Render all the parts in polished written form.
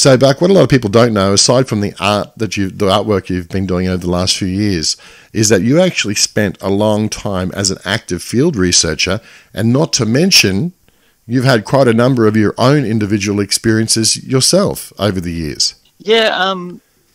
So, Buck, what a lot of people don't know, aside from the artwork you've been doing over the last few years, is that you actually spent a long time as an active field researcher, and not to mention, you've had quite a number of your own individual experiences yourself over the years. Yeah,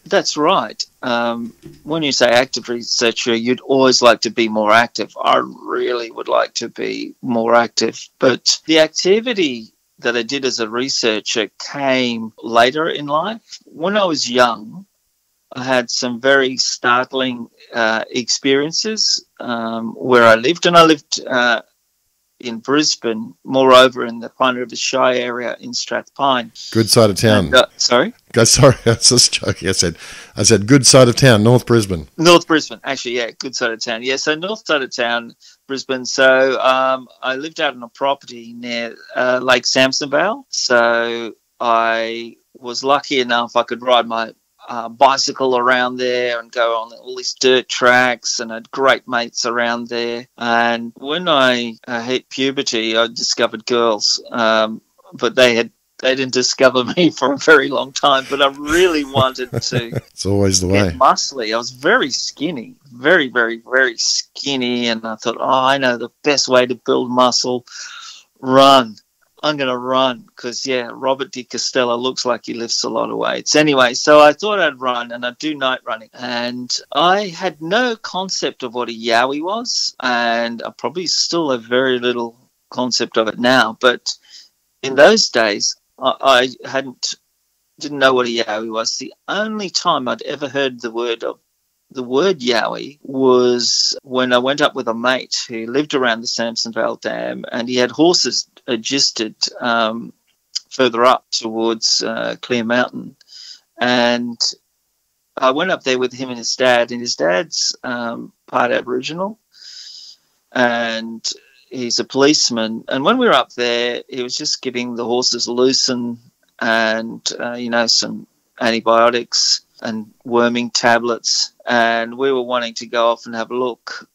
that's right. When you say active researcher, you'd always like to be more active. I really would like to be more active, but the activity that I did as a researcher came later in life. When I was young, I had some very startling experiences where I lived, and I lived in Brisbane, moreover in the Pine River Shire area in Strathpine. Good side of town. Sorry? Sorry, I was just joking. I said good side of town, North Brisbane. North Brisbane, actually, yeah, good side of town. Yeah, so north side of town, Brisbane. So I lived out on a property near Lake Samsonvale. So I was lucky enough I could ride my bicycle around there and go on all these dirt tracks, and had great mates around there. And when I hit puberty, I discovered girls, but they didn't discover me for a very long time. But I really wanted to. It's always the way. Get muscly. I was very skinny, very, very, very skinny, and I thought, I know the best way to build muscle. Run. I'm going to run because, Robert Di Costello looks like he lifts a lot of weights. Anyway, so I thought I'd run, and I'd do night running. And I had no concept of what a Yowie was, and I probably still have very little concept of it now. But in those days, I didn't know what a Yowie was. The only time I'd ever heard the word Yowie was when I went up with a mate who lived around the Samsonvale Dam, and he had horses adjusted further up towards Clear Mountain. And I went up there with him and his dad, and his dad's part Aboriginal, and he's a policeman. And when we were up there, he was just giving the horses lucerne and, some antibiotics and worming tablets, and we were wanting to go off and have a look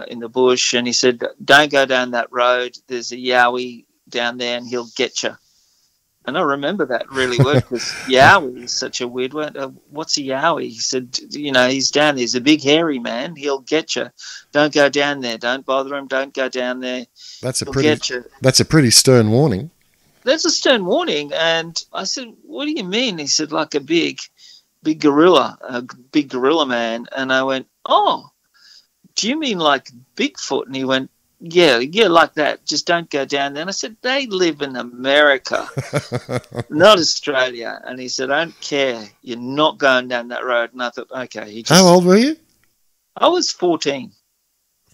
in the bush, and he said, don't go down that road, there's a Yowie down there and he'll get you. And I remember that really well, because Yowie is such a weird word. What's a Yowie? He said, he's down there, he's a big hairy man, he'll get you. Don't go down there, don't bother him, don't go down there. That's a pretty stern warning. That's a stern warning. And I said, what do you mean? He said, like a big gorilla, a big gorilla man. And I went, oh, do you mean like Bigfoot? And he went, yeah, like that. Just don't go down there. And I said, they live in America, not Australia. And he said, I don't care. You're not going down that road. And I thought, okay. How old were you? I was 14.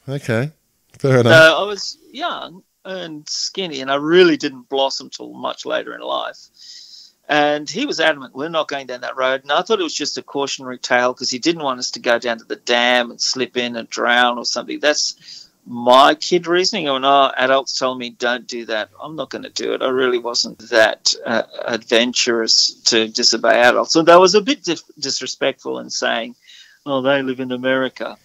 Okay, fair enough. So I was young and skinny, and I really didn't blossom till much later in life. And he was adamant, we're not going down that road. And I thought it was just a cautionary tale because he didn't want us to go down to the dam and slip in and drown or something. That's my kid reasoning. When adults told me don't do that, I'm not going to do it. I really wasn't that adventurous to disobey adults. So that was a bit disrespectful in saying, well, they live in America.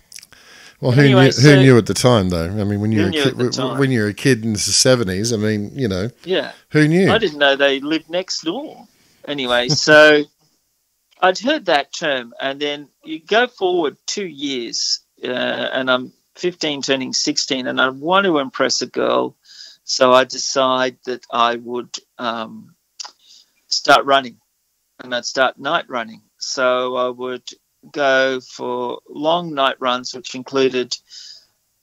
Well, who knew at the time, though? I mean, when you're a kid in the 70s, I mean, who knew? I didn't know they lived next door. Anyway, so I'd heard that term, and then you go forward 2 years, and I'm 15 turning 16, and I want to impress a girl, so I decide that I would start running, and I'd start night running. So I would go for long night runs, which included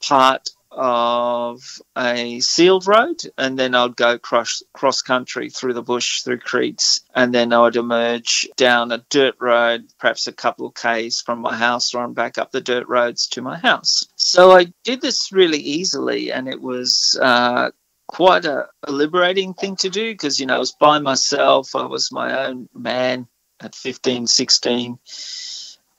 part of a sealed road, and then I'd go cross country through the bush, through creeks, and then I would emerge down a dirt road, perhaps a couple of k's from my house, run back up the dirt roads to my house. So I did this really easily, and it was quite a liberating thing to do because, I was by myself. I was my own man at 15, 16.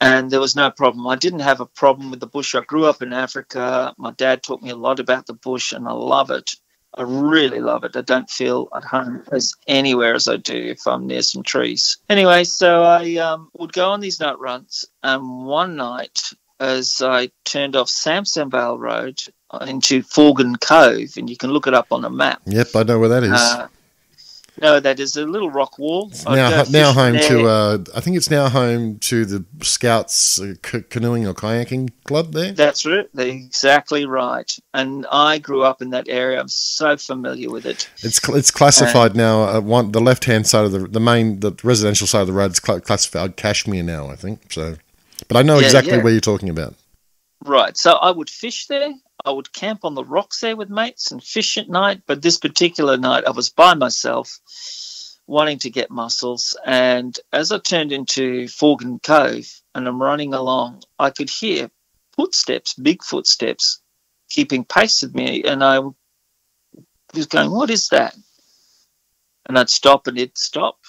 And there was no problem. I didn't have a problem with the bush. I grew up in Africa. My dad taught me a lot about the bush, and I love it. I really love it. I don't feel at home anywhere as I do if I'm near some trees. Anyway, so I would go on these night runs. And one night, as I turned off Samsonvale Road into Forgan Cove, and you can look it up on a map. Yep, I know where that is. No, that is a little rock wall. It's now home to, I think it's now home to the Scouts canoeing or kayaking club there. That's right. They're exactly right. And I grew up in that area. I'm so familiar with it. It's classified now. The left-hand side of the residential side of the road is classified Kashmir now, I think. So, but I know exactly where you're talking about. Right. So I would fish there. I would camp on the rocks there with mates and fish at night. But this particular night, I was by myself, wanting to get mussels. And as I turned into Forgan Cove and I'm running along, I could hear footsteps, big footsteps, keeping pace with me. And I was going, what is that? And I'd stop and it'd stop.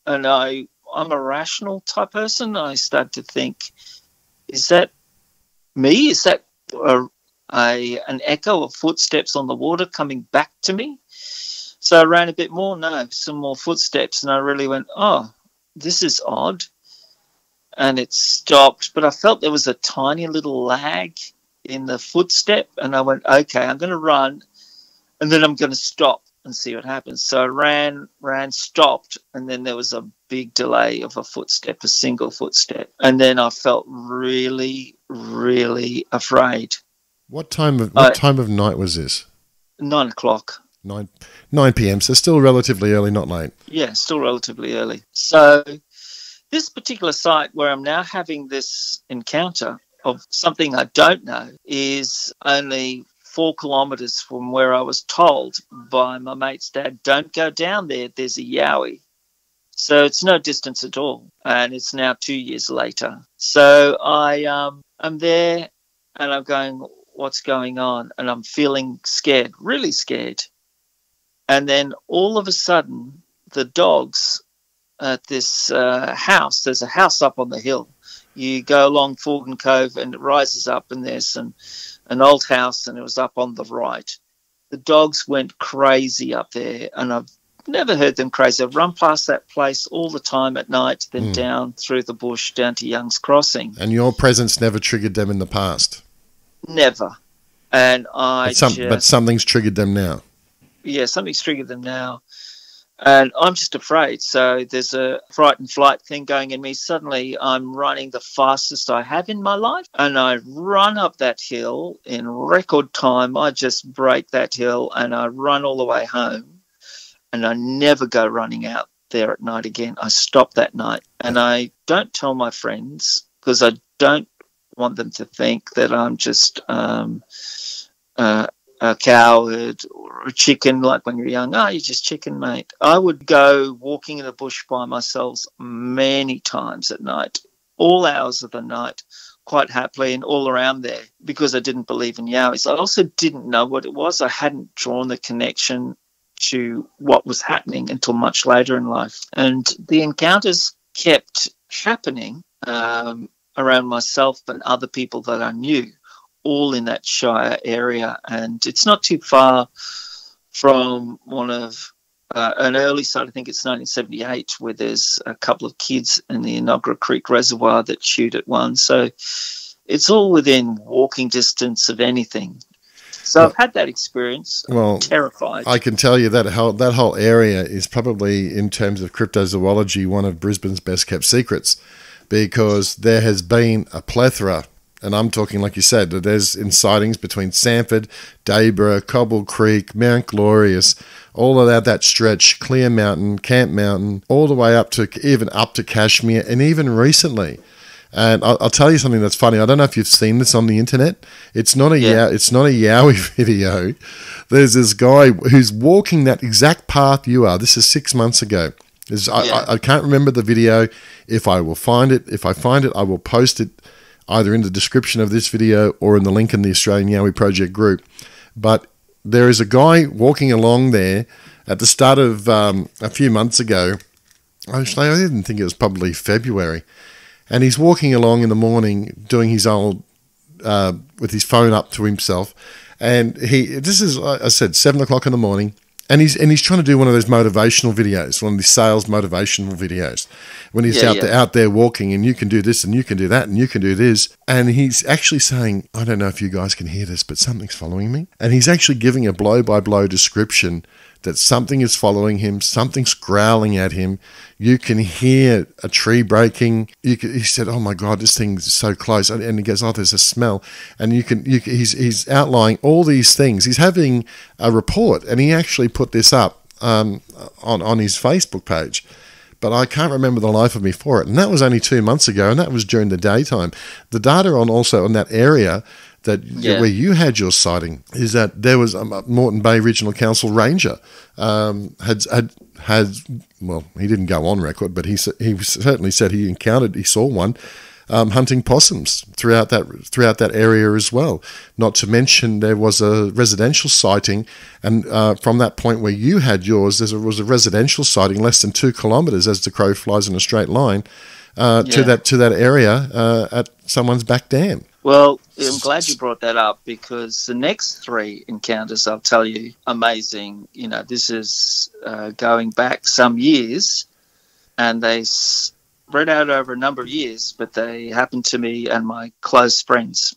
And I'm a rational type person. I started to think, is that me? Is that an echo of footsteps on the water coming back to me? So I ran a bit more. No, some more footsteps. And I really went, oh, this is odd. And it stopped. But I felt there was a tiny little lag in the footstep. And I went, okay, I'm going to run. And then I'm going to stop and see what happens. So I ran, stopped. And then there was a big delay of a footstep, a single footstep. And then I felt really, really afraid. What time of night was this? 9 o'clock. 9 p.m. So still relatively early, not late. Yeah, still relatively early. So this particular site where I'm now having this encounter of something I don't know is only 4 kilometres from where I was told by my mate's dad, don't go down there, there's a Yowie. So it's no distance at all. And it's now 2 years later. So I'm there and I'm going, what's going on? And I'm feeling scared, really scared. And then all of a sudden, the dogs at this house, there's a house up on the hill. You go along Forgan Cove and it rises up and there's an old house and it was up on the right. The dogs went crazy up there and I've never heard them crazy. I've run past that place all the time at night, then down through the bush, down to Young's Crossing. And your presence never triggered them in the past? Never. And but something's triggered them now. Yeah, something's triggered them now. And I'm just afraid. So there's a fright and flight thing going in me. Suddenly I'm running the fastest I have in my life. And I run up that hill in record time. I just break that hill and I run all the way home. And I never go running out there at night again. I stop that night. And I don't tell my friends because I don't want them to think that I'm just a coward or a chicken, like when you're young. Oh, you're just chicken, mate. I would go walking in the bush by myself many times at night, all hours of the night, quite happily and all around there because I didn't believe in Yowies. I also didn't know what it was. I hadn't drawn the connection to what was happening until much later in life. And the encounters kept happening around myself and other people that I knew, all in that Shire area. And it's not too far from one of an early site, I think it's 1978, where there's a couple of kids in the Enoggera Creek Reservoir that shoot at one. So it's all within walking distance of anything. So I've had that experience. I'm terrified. I can tell you that whole area is probably, in terms of cryptozoology, one of Brisbane's best kept secrets, because there has been a plethora, and I'm talking, like you said, that there's in sightings between Sanford, Dayborough, Cobble Creek, Mount Glorious, all of that stretch, Clear Mountain, Camp Mountain, all the way up to Kashmir, and even recently. And I'll tell you something that's funny. I don't know if you've seen this on the internet. It's not a Yowie video. There's this guy who's walking that exact path you are. This is 6 months ago. I can't remember the video. If I find it, I will post it either in the description of this video or in the link in the Australian Yowie Project group. But there is a guy walking along there at the start of a few months ago. Actually, I didn't think it was probably February. And he's walking along in the morning doing his old, with his phone up to himself. And this is, like I said, 7 o'clock in the morning. And he's trying to do one of those motivational videos, one of the sales motivational videos. When he's out there walking and you can do this and you can do that and you can do this. And he's actually saying, I don't know if you guys can hear this, but something's following me. And he's actually giving a blow-by-blow description that something is following him, something's growling at him. You can hear a tree breaking. He said, "Oh my God, this thing's so close," and he goes, "Oh, there's a smell," and he's outlining all these things. He's having a report, and he actually put this up on his Facebook page. But I can't remember the life of me for it. And that was only 2 months ago, and that was during the daytime. The data on that area where you had your sighting is that there was a Moreton Bay Regional Council ranger well, he didn't go on record, but he certainly said he saw one hunting possums throughout that area as well. Not to mention there was a residential sighting, and from that point where you had yours, there was a residential sighting less than 2 kilometres as the crow flies in a straight line to that area at someone's back dam. Well, I'm glad you brought that up, because the next 3 encounters, I'll tell you, amazing. You know, this is going back some years, and they spread out over a number of years, but they happened to me and my close friends.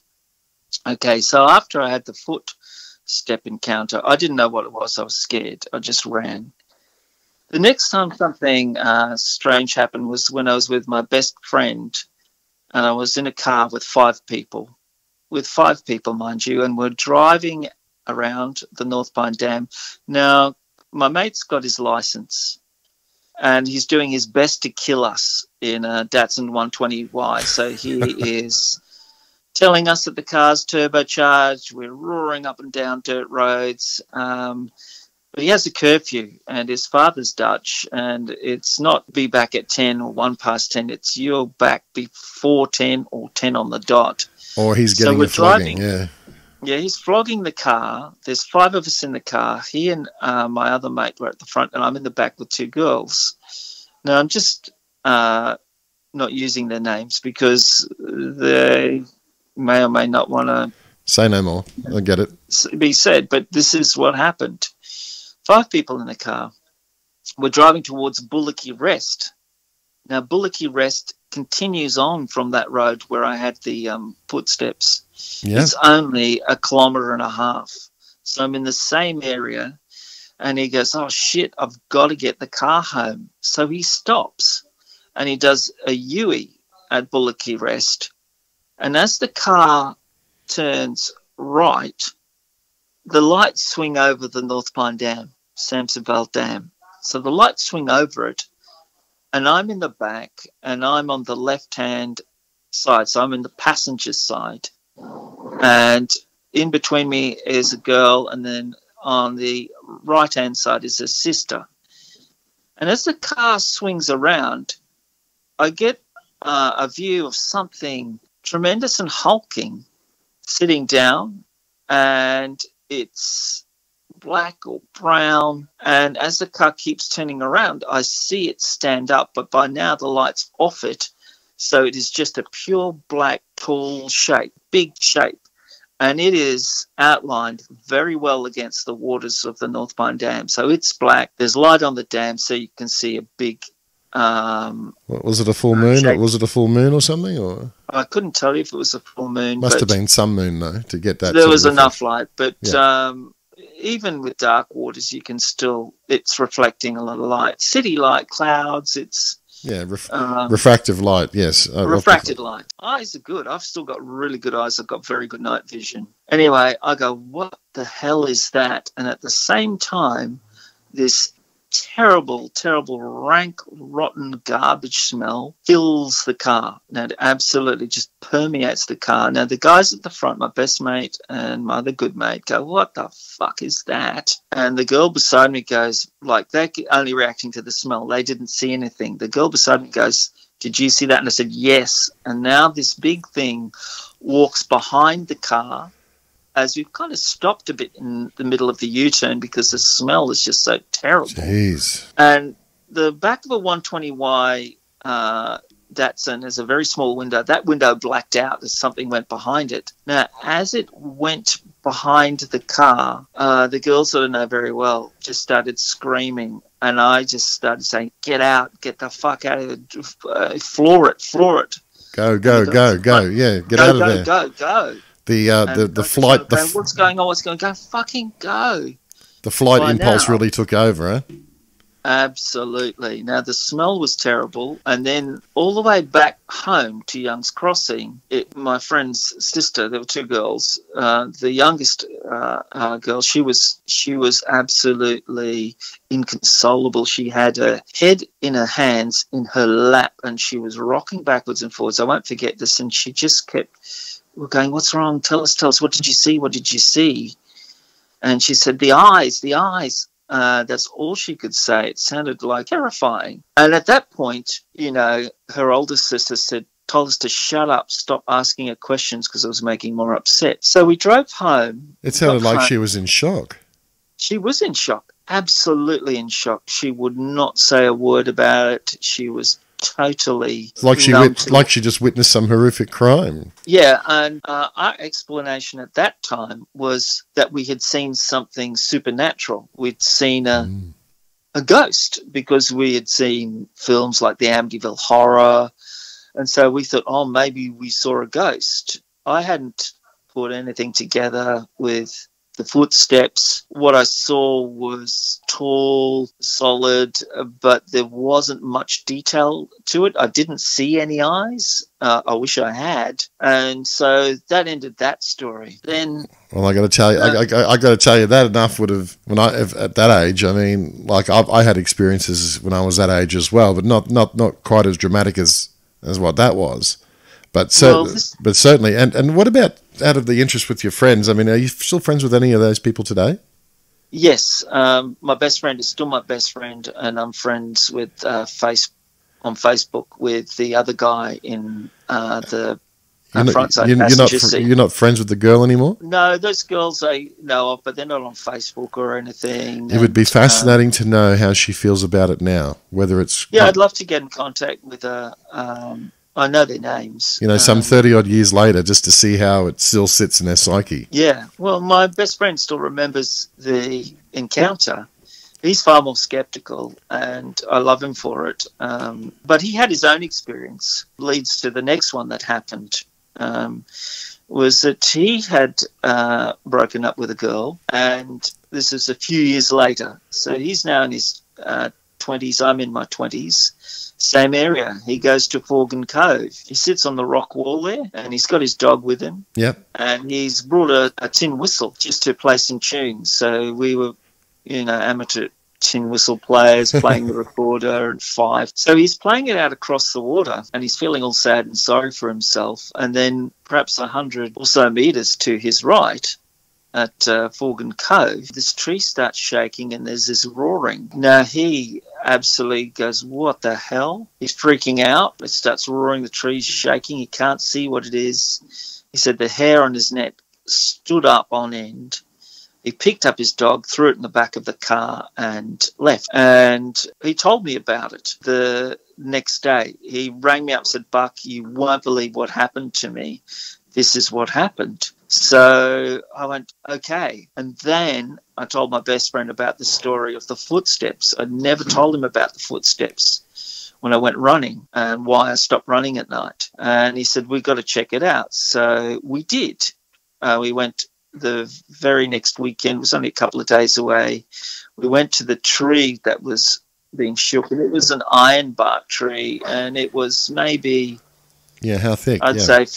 Okay, so after I had the footstep encounter, I didn't know what it was. I was scared. I just ran. The next time something strange happened was when I was with my best friend, and I was in a car with 5 people. With 5 people, mind you, and we're driving around the North Pine Dam. Now, my mate's got his license, and he's doing his best to kill us in a Datsun 120Y. So he is telling us that the car's turbocharged, we're roaring up and down dirt roads. But he has a curfew, and his father's Dutch, and it's not be back at 10 or 1:10. It's you're back before 10 or 10 on the dot. Or he's getting a flogging, yeah. Yeah, he's flogging the car. There's 5 of us in the car. He and my other mate were at the front, and I'm in the back with 2 girls. Now, I'm just not using their names because they may or may not want to... Say no more. I get it. ...be said, but this is what happened. 5 people in the car. We're driving towards Bullocky Rest. Now, Bullocky Rest continues on from that road where I had the footsteps. Yeah. It's only 1.5 kilometres. So I'm in the same area, and he goes, "Oh, shit, I've got to get the car home." So he stops, and he does a Yowie at Bullocky Rest. And as the car turns right, the lights swing over the North Pine Dam, Samsonvale Dam. So the lights swing over it, and I'm in the back, and I'm on the left-hand side. So I'm in the passenger side. And in between me is a girl, and then on the right-hand side is a sister. And as the car swings around, I get a view of something tremendous and hulking sitting down, and it's black or brown. And as the car keeps turning around, I see it stand up, but by now the light's off it. So it is just a pure black, tall shape, big shape. And it is outlined very well against the waters of the North Pine Dam. So it's black. There's light on the dam, so you can see a big... what, was it a full moon? Or was it a full moon or something? Or I couldn't tell you if it was a full moon. Must have been some moon, though, to get that. There was enough light. But even with dark waters, you can still... It's reflecting a lot of light. City light, clouds, it's... Yeah, refractive light, yes. Refracted light. Eyes are good. I've still got really good eyes. I've got very good night vision. Anyway, I go, what the hell is that? And at the same time, this terrible, terrible, rank, rotten garbage smell fills the car. Now, it absolutely just permeates the car. Now, the guys at the front, my best mate and my other good mate, go, what the fuck is that? And the girl beside me goes, like, they're only reacting to the smell. They didn't see anything. The girl beside me goes, did you see that? And I said, yes. And now this big thing walks behind the car, as we've kind of stopped a bit in the middle of the U-turn because the smell is just so terrible. Jeez. And the back of a 120Y Datsun is a very small window. That window blacked out as something went behind it. Now, as it went behind the car, the girls that I know very well just started screaming. And I just started saying, get out, get the fuck out of it, floor it. Go. Yeah, get out of there. Go. The flight. What's going on? Go fucking go. The flight By impulse now, really took over, eh? absolutely. Now, the smell was terrible. And then all the way back home to Young's Crossing, my friend's sister, there were two girls. The youngest girl, she was absolutely inconsolable. She had her head in her hands in her lap, and she was rocking backwards and forwards. I won't forget this. And she just kept going, "What's wrong? Tell us. What did you see? What did you see?" And she said, "The eyes, the eyes." That's all she could say. It sounded like terrifying. And at that point, her older sister told us to shut up, stop asking her questions because it was making more upset. So we drove home. It sounded like she was in shock. She was in shock, absolutely in shock. She would not say a word about it. She was totally like she just witnessed some horrific crime. Yeah, and our explanation at that time was that we had seen something supernatural. We'd seen a ghost because we had seen films like the Amityville Horror, and so we thought, oh, maybe we saw a ghost. I hadn't put anything together with the footsteps. What I saw was tall, solid, but there wasn't much detail to it. I didn't see any eyes. I wish I had. And so that ended that story. Then, well, I got to tell you, I got to tell you that enough would have at that age. I mean, like I had experiences when I was that age as well, but not quite as dramatic as what that was. But certainly, and what about out of the interest with your friends? I mean, are you still friends with any of those people today? Yes, my best friend is still my best friend, and I'm friends with on Facebook with the other guy in the front side passenger seat. You're not friends with the girl anymore? No, those girls I know of, but they're not on Facebook or anything. It would be fascinating to know how she feels about it now, whether it's... Yeah, I'd love to get in contact with her. I know their names. Some 30-odd years later, just to see how it still sits in their psyche. Yeah. Well, my best friend still remembers the encounter. He's far more skeptical, and I love him for it. But he had his own experience. Leads to the next one that happened, was that he had broken up with a girl, and this is a few years later. So he's now in his 20s. I'm in my 20s. Same area. He goes to Forgan Cove. He sits on the rock wall there, and he's got his dog with him. Yep. And he's brought a tin whistle just to play some tunes. So we were, amateur tin whistle players playing the recorder and five. So he's playing it out across the water, and he's feeling all sad and sorry for himself. And then perhaps 100 or so metres to his right, at Forgan Cove, this tree starts shaking and there's this roaring. Now he absolutely goes, what the hell? He's freaking out. It starts roaring, the tree's shaking. He can't see what it is. He said the hair on his neck stood up on end. He picked up his dog, threw it in the back of the car and left. And he told me about it the next day. He rang me up and said, Buck, you won't believe what happened to me. This is what happened. So I went, okay. And then I told my best friend about the story of the footsteps. I'd never told him about the footsteps when I went running and why I stopped running at night. And he said, we've got to check it out. So we did. We went the very next weekend. It was only a couple of days away. We went to the tree that was being shook. And it was an ironbark tree. And it was maybe... Yeah, how thick? I'd say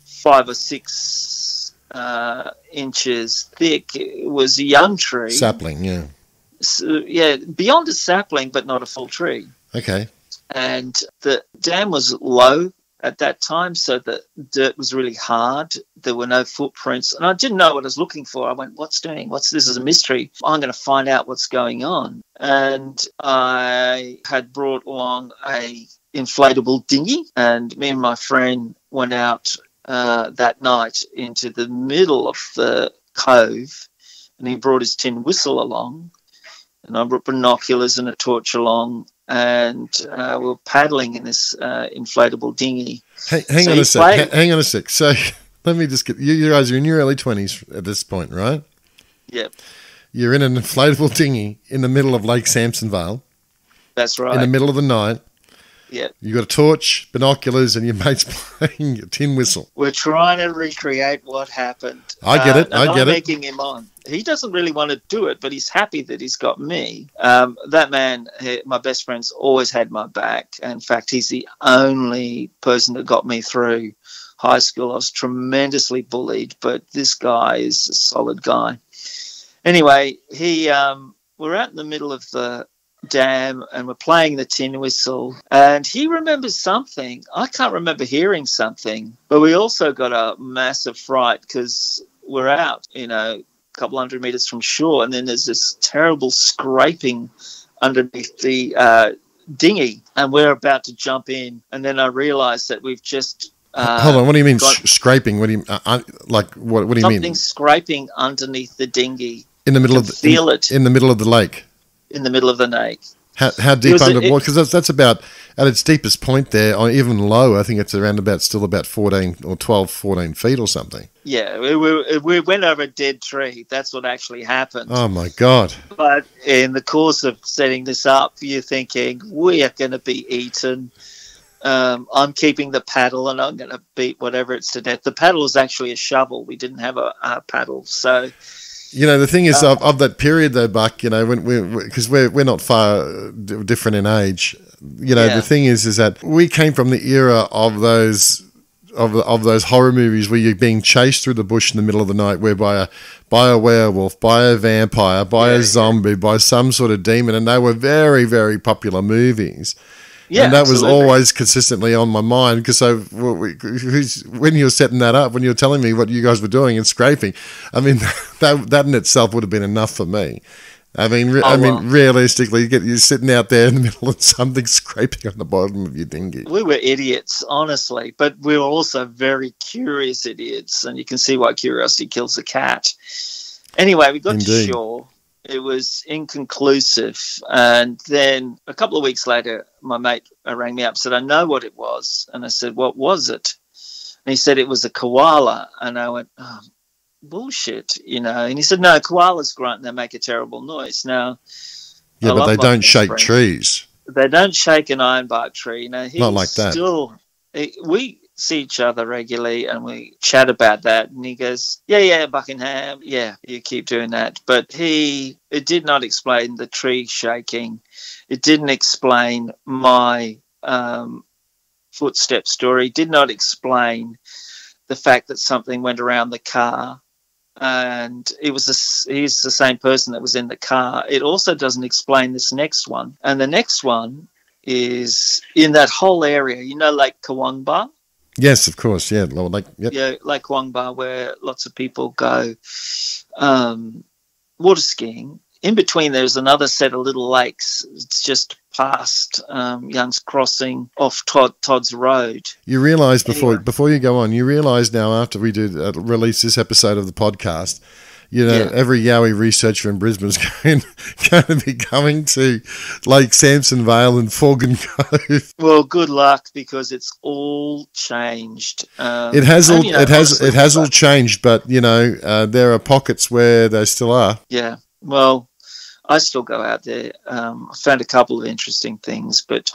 5 or 6 inches thick. It was a young tree. Sapling, yeah. So, yeah, beyond a sapling, but not a full tree. Okay. And the dam was low at that time, so the dirt was really hard. There were no footprints. And I didn't know what I was looking for. I went, what's this is a mystery. I'm going to find out what's going on. And I had brought along a inflatable dinghy, and me and my friend went out that night into the middle of the cove, and he brought his tin whistle along, and I brought binoculars and a torch along, and we were paddling in this inflatable dinghy. Hang on a sec. So let me just get you guys are in your early 20s at this point, right? Yep. You're in an inflatable dinghy in the middle of Lake Sampsonvale. That's right. In the middle of the night. Yeah. You got a torch, binoculars, and your mate's playing a tin whistle. We're trying to recreate what happened. I get it. And I'm egging him on. He doesn't really want to do it, but he's happy that he's got me. That man, my best friend's always had my back. In fact, he's the only person that got me through high school. I was tremendously bullied, but this guy is a solid guy. Anyway, we're out in the middle of the dam and we're playing the tin whistle, and he remembers something. I can't remember hearing something, but we also got a massive fright because we're out, a couple hundred meters from shore, and then there's this terrible scraping underneath the dinghy, and we're about to jump in, and then I realized that we've just hold on, what do you mean scraping? What do you what do you mean? Something scraping underneath the dinghy in the middle of in the middle of the lake. In the middle of the lake. How deep underwater? Because that's about, at its deepest point there, or even lower, I think it's still about 14 or 12, 14 feet or something. Yeah, we went over a dead tree. That's what actually happened. Oh, my God. But in the course of setting this up, you're thinking, we are going to be eaten. I'm keeping the paddle and I'm going to beat whatever it's to death. The paddle is actually a shovel. We didn't have a paddle, so... the thing is, of that period, though, Buck, because we're not far different in age. The thing is that we came from the era of those horror movies where you're being chased through the bush in the middle of the night, by a werewolf, by a vampire, by a zombie, by some sort of demon, and they were very, very popular movies. Yeah, and that was always consistently on my mind, because when you were setting that up, when you were telling me what you guys were doing and scraping, I mean, that in itself would have been enough for me. I mean, realistically, you're sitting out there in the middle of something scraping on the bottom of your dinghy. We were idiots, honestly, but we were also very curious idiots, and you can see why curiosity kills the cat. Anyway, we got to shore. It was inconclusive. And then a couple of weeks later, my mate rang me up and said, I know what it was. And I said, what was it? And he said, it was a koala. And I went, oh, bullshit, And he said, no, koalas grunt and they make a terrible noise. Now, yeah, but they don't shake trees. They don't shake an ironbark tree. Not like that. We see each other regularly and we chat about that, and he goes, yeah, Buckingham, yeah, you keep doing that. But it did not explain the tree shaking. It didn't explain my footstep story. It did not explain the fact that something went around the car, and he's the same person that was in the car. It also doesn't explain this next one, and the next one is in that whole area, Lake Kawangba. Yes, of course. Yeah, Lake Kawangba, where lots of people go water skiing. In between, there's another set of little lakes. It's just past Young's Crossing off Todd's Road. You realise before you go on, you realise now after we do release this episode of the podcast, every Yowie researcher in Brisbane is going to be coming to Lake Sampson Vale and Forgan Cove. Well, good luck, because it's all changed. It has all changed, but there are pockets where they still are. Yeah. Well, I still go out there. I found a couple of interesting things, but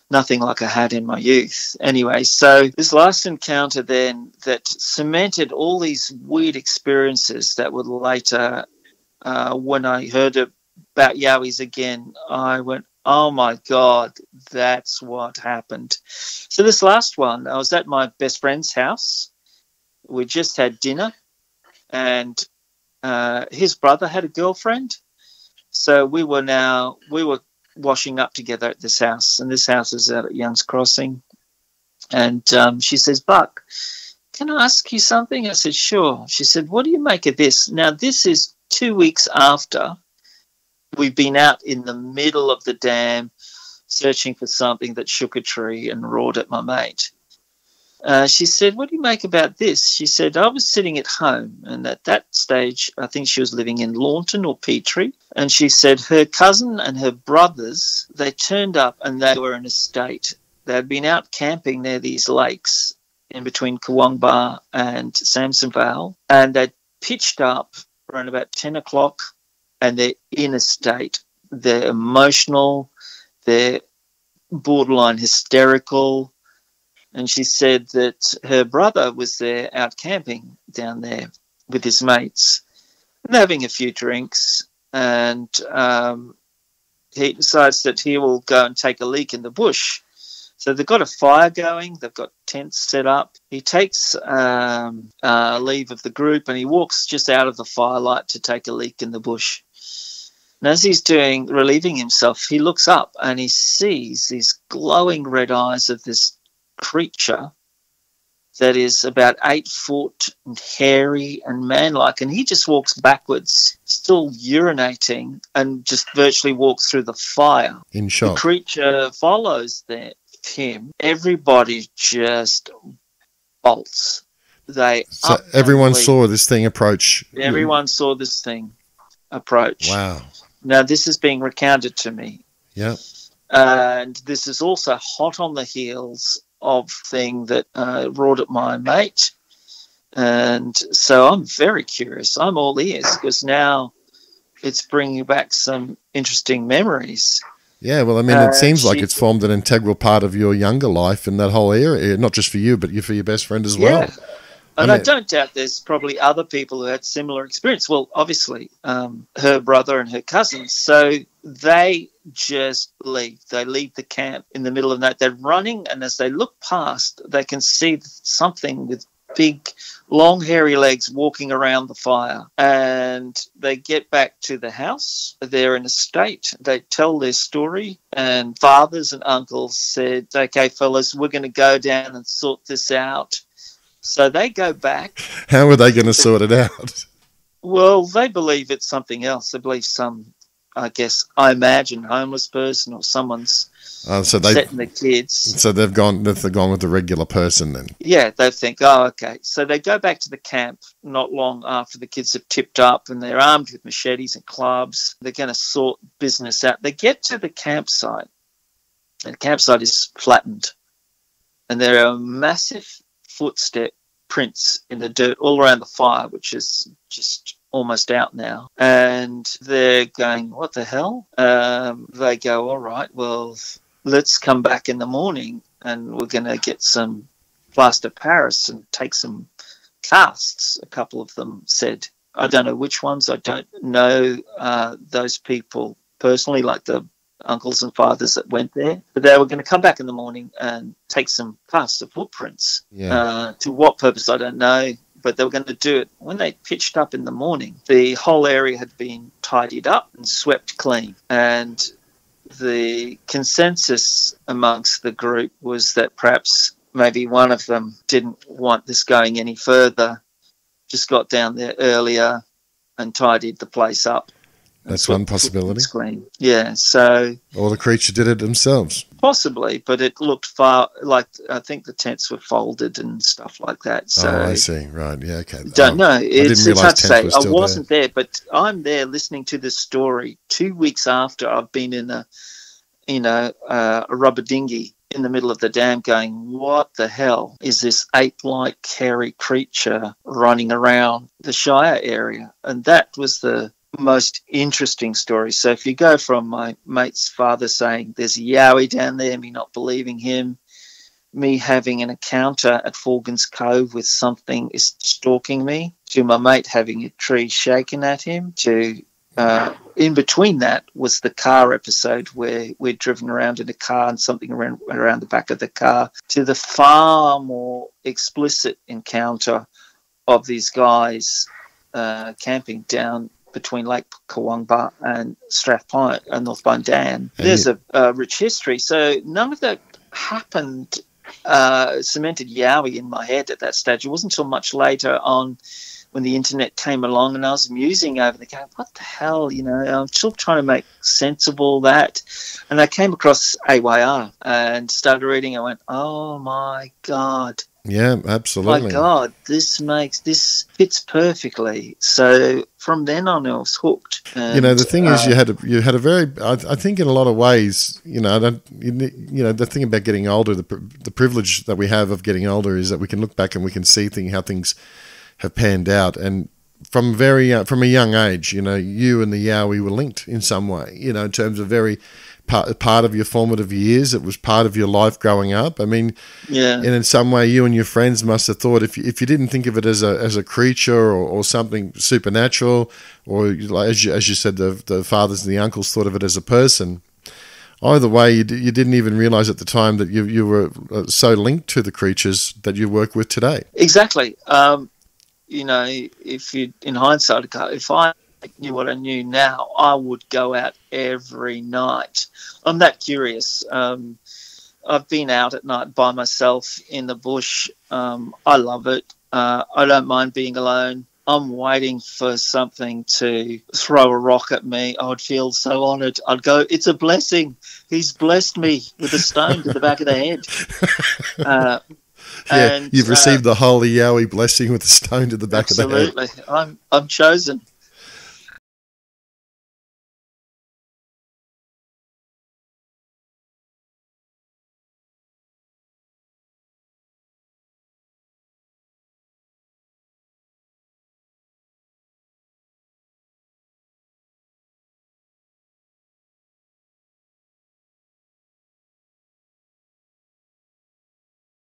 nothing like I had in my youth. Anyway, so this last encounter then that cemented all these weird experiences that would later, when I heard about Yowies again, I went, oh my God, that's what happened. So this last one, I was at my best friend's house. We just had dinner, and his brother had a girlfriend. So we were washing up together at this house, and this house is out at Young's Crossing. And she says, Buck, can I ask you something? I said, sure. She said, what do you make of this? Now, this is 2 weeks after we've been out in the middle of the dam searching for something that shook a tree and roared at my mate. She said, what do you make about this? She said, I was sitting at home, and at that stage, I think she was living in Launton or Petrie. And she said her cousin and her brothers, they turned up and they were in a state. They had been out camping near these lakes in between Kawangba and Sampson Vale, and they pitched up around about 10 o'clock, and they're in a state. They're emotional. They're borderline hysterical. And she said that her brother was there out camping down there with his mates and having a few drinks. And he decides that he will go and take a leak in the bush. So they've got a fire going. They've got tents set up. He takes leave of the group and he walks just out of the firelight to take a leak in the bush. And as he's relieving himself, he looks up and he sees these glowing red eyes of this creature that is about 8 foot and hairy and man-like, and he just walks backwards, still urinating, and just virtually walks through the fire. In shock. The creature follows him. Everybody just bolts. So everyone saw this thing approach. Everyone saw this thing approach. Wow. Now, this is being recounted to me. Yeah. And this is also hot on the heels of thing that roared at my mate. And so I'm very curious. I'm all ears because now it's bringing back some interesting memories. Yeah, well, I mean, it seems like it's formed an integral part of your younger life in that whole area, not just for you, but for your best friend as well. And I don't doubt there's probably other people who had similar experience. Well, obviously, her brother and her cousins. So they just leave. They leave the camp in the middle of the night. They're running, and as they look past, they can see something with big, long, hairy legs walking around the fire. And they get back to the house. They're in a state. They tell their story, and fathers and uncles said, okay, fellas, we're going to go down and sort this out. So they go back. How are they going to sort it out? Well, they believe it's something else. They believe I imagine, homeless person or someone's setting the kids. So they've gone with the regular person then? Yeah, they think, oh, okay. So they go back to the camp not long after the kids have tipped up and they're armed with machetes and clubs. They're going to sort business out. They get to the campsite. And the campsite is flattened. And there are massive footstep prints in the dirt all around the fire, which is just almost out now. And they're going, what the hell? They go, all right, well, let's come back in the morning and we're going to get some plaster Paris and take some casts, a couple of them said. I don't know which ones. I don't know those people personally, like the uncles and fathers that went there, but they were going to come back in the morning and take some casts of footprints. To what purpose, I don't know, but they were going to do it. When they pitched up in the morning, the whole area had been tidied up and swept clean, and the consensus amongst the group was that perhaps maybe one of them didn't want this going any further, just got down there earlier and tidied the place up. That's one possibility. Yeah, so... Or the creature did it themselves. Possibly, but it looked far like, I think the tents were folded and stuff like that. So I see. Right, yeah, okay. Don't know. It's hard to say. I wasn't there, but I'm there listening to this story 2 weeks after I've been in a rubber dinghy in the middle of the dam going, what the hell is this ape-like hairy creature running around the Shire area? And that was the most interesting story. So if you go from my mate's father saying there's a Yowie down there, me not believing him, me having an encounter at Forgan's Cove with something is stalking me, to my mate having a tree shaken at him, to in between that was the car episode where we'd driven around in a car and something around the back of the car, to the far more explicit encounter of these guys camping down between Lake Kawangba and Strathpine and North Brisbane Dam. There's a rich history. So none of that happened, cemented Yowie in my head at that stage. It wasn't until much later on when the internet came along and I was musing over the game, what the hell, I'm still trying to make sense of all that. And I came across AYR and started reading. I went, oh my God. Yeah, absolutely. My God, this fits perfectly. So from then on, I was hooked. And, the thing is, you had a very, I think, in a lot of ways, the thing about getting older, the privilege that we have of getting older is that we can look back and we can see how things have panned out, and from a young age, you and the Yowie were linked in some way, in terms of very part of your formative years. It was part of your life growing up. I mean, Yeah. and in some way, you and your friends must have thought, if you didn't think of it as a creature or something supernatural, or as you said, the fathers and the uncles thought of it as a person. Either way, you didn't even realize at the time that you were so linked to the creatures that you work with today. Exactly. You know, if you, in hindsight, if I knew what I knew now, I would go out every night. I'm that curious. I've been out at night by myself in the bush. I love it. I don't mind being alone. I'm waiting for something to throw a rock at me. I would feel so honoured. I'd go, it's a blessing. He's blessed me with a stone to the back of the head. Yeah, and you've received the holy Yowie blessing with a stone to the back of the head. Absolutely. I'm chosen.